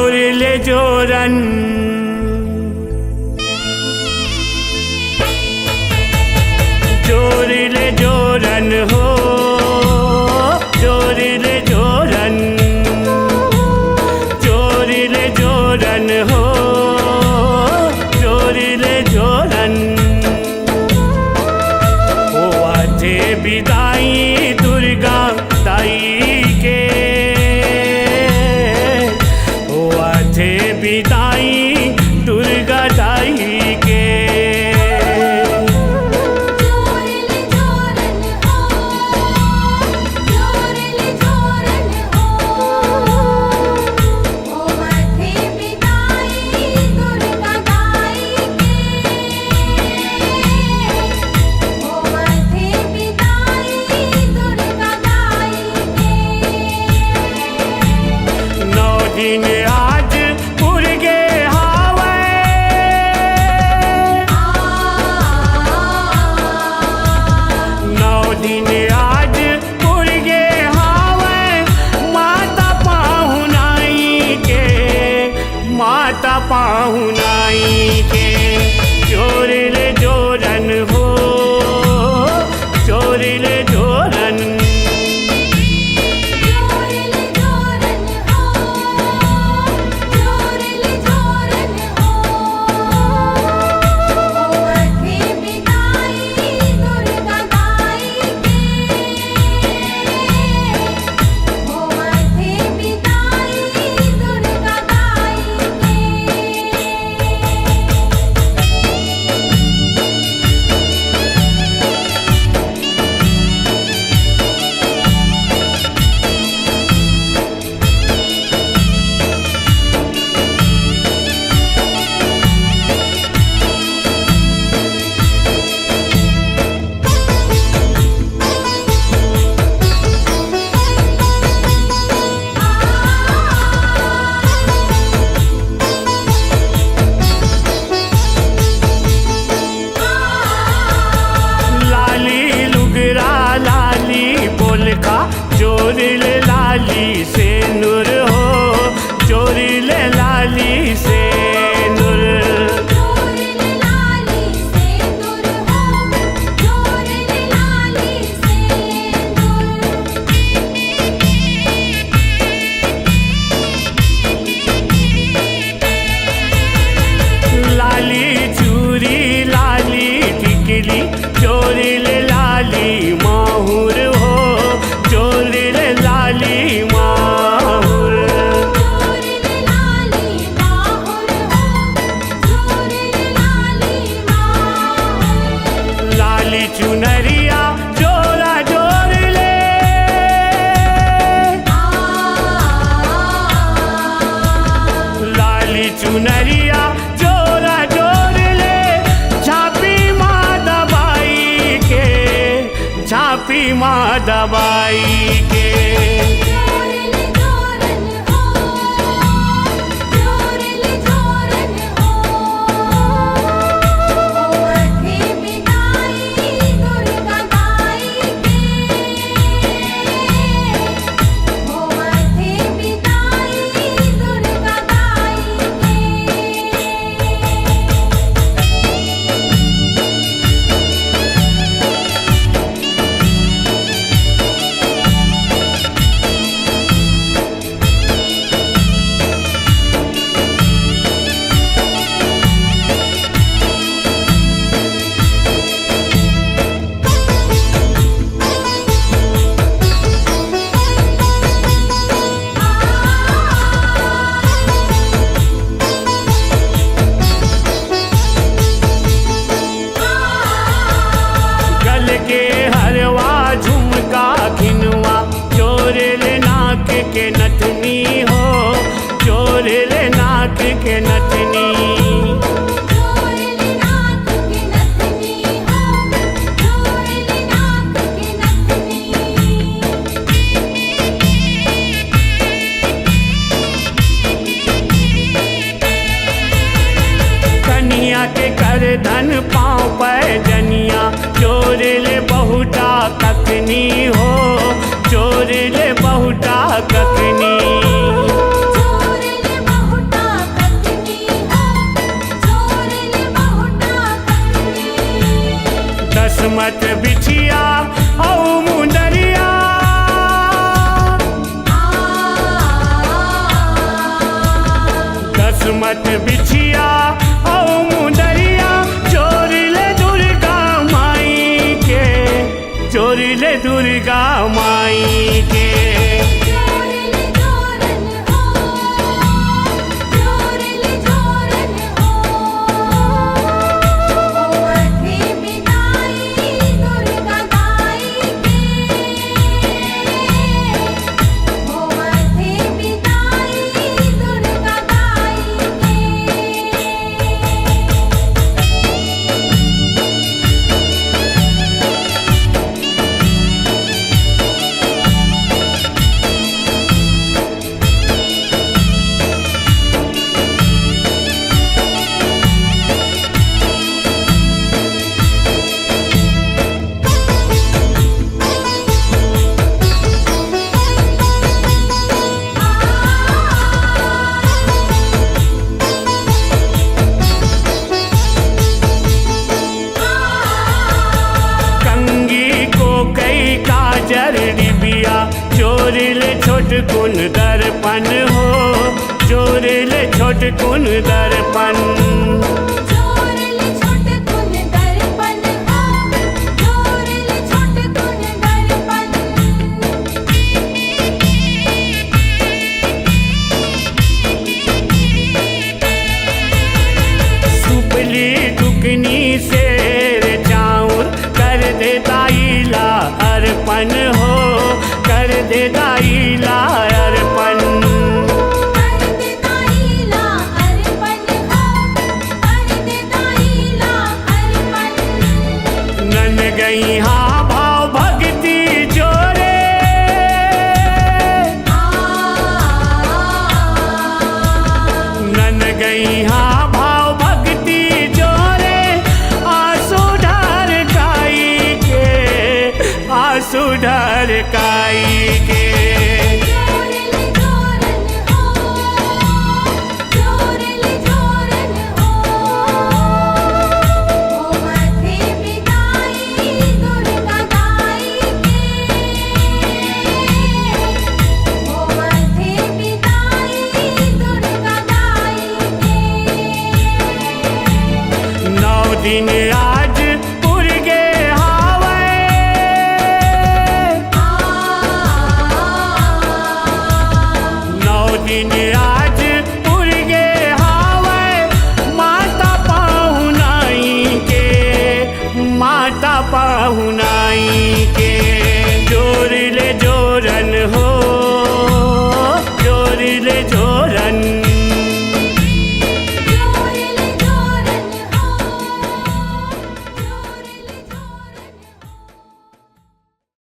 जोरिले जोरन जोरिले जोरन हो जोरिले जोरन जोरिले जोरन हो जोरिले जोरन हुआ थे विदाई दुर्गा दाई के हुआ थे विदाई दुर्गा दाई के दिन आज पुरगे हावे नौ दिन आज पुरगे हावे माता पाहुनाई के माता पाहुनाई के जोरिले जोरन हो जोरिले जोरन जोरिले लाली से नूर हो जोरिले लाली से नूर जोरिले लाली से नूर हो जोरिले लाली से नूर लाली चूरी लाली टिकली जोरिले लाली माहुर हो जोरिले लाली माहुर जोरिले लाली माहुर हो जोरिले लाली माहुर लाली चुनरिया जोरा जोरिले लाली चुनरिया जोरा जोरिले छापी माँ दबाई के छापी माँ दबाई के जोरिले जोरन हो जोरिले जोरन हो मथे विदाई दुर्गा दाई के मथे विदाई दुर्गा दाई के गल के हरवा झुमका खिनवा जोरिले नाक के नथनी हो जोरिले नाक के नथनी जोरिले नाक के नथनी हो जोरिले नाक के नथनी कनिया के कर धन पाँव पैजनिया जोरिले बहुटा ककनी हो जोरिले बहुटा ककनी जोरिले बहुत दसमत बिछिया औ मुंदरिया दसमत बिछिया औ मुंदरिया चोर ले दुर्गा माई के चोर ले दुर्गा माई के जोरले जोरन हो जोरले जोरन हो मथे बिनाई दुर्गा गाई के मथे बिनाई दुर्गा गाई के कंगी को कई काजर डिबिया चोर ले छोट कुन दर्पण हो चोर ले छोट कुन दर्पण जोरले छोट कुन दर्पण हो जोरले छोट कुन दर्पण सुपली टुकनी शेर चाउर कर दे दाईला अर्पण हो कर दे दाईला अर्पण कर दे दाईला अर्पण हो कर दे दाईला अर्पण नन गई हाँ भाव भक्ति जोरे नन गई हाँ भाव भक्ति जोरे आंसू ढरकाई के आंसू ढरकाई के जोरले जोरन हो जोरले जोरन हो मथे बिनाई दुर्गा गाई के मथे बिनाई दुर्गा गाई के नौ दिन आज पुरगे हावे नौ दिन